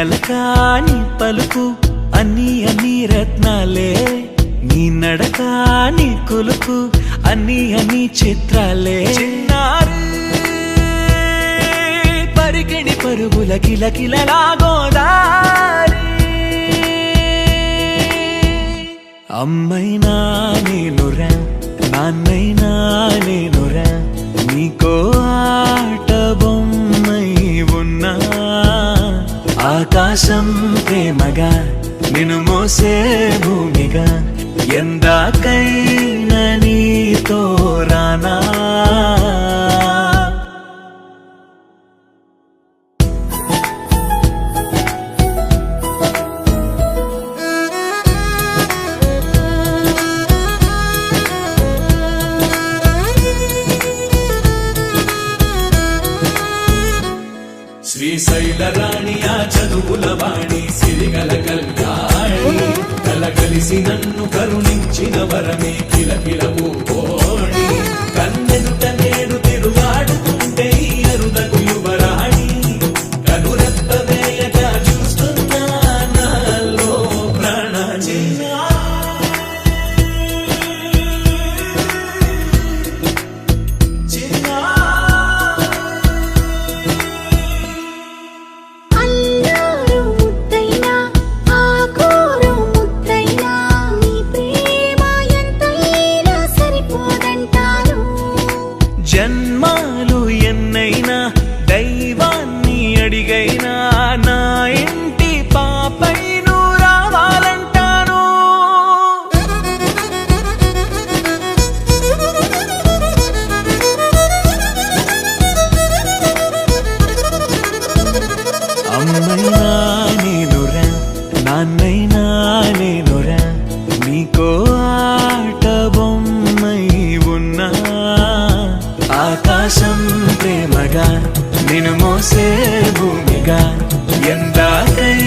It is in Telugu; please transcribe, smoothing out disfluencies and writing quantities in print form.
నలకాని పలుకు అన్ని అన్ని రత్నాలే నీ నడక నీ కులుకు అన్ని అన్ని చిత్రాలే చిన్నారు పరికిణి పరుగుల కిలకిలలా గోదారి అమ్మైనా నేనురా నాన్నైనా నేనురా నీకో ఆట బొమ్మై ఉన్నా ఆకాశం ప్రేమగా నిన్ను మోసే భూమిగా ఎందాకైనా నీతో రానా శ్రీశైల రాణియా చదువుల వాణి సిరిగల కళ్యాణి కలగలిసి నన్ను కరుణించిన వరమే కిలకిల పూకోణి కన్నెదుట నేను తిరుగాడుతుంటే అరుదకు యువరాణి కనురెప్ప వేయక చూస్తున్నా నాలో ప్రాణ జన్మాలు ఎన్నైనా దైవాన్ని అడిగైనా నా ఇంటి పాపై నువ్వు రావాలంటాను అమ్మైనా నేనురా నాన్నైనా నేనురా నీకో ఆట బొమ్మై ఉన్నా ఆకాశం ప్రేమగా నిన్ను మోసే భూమిగా ఎందాకై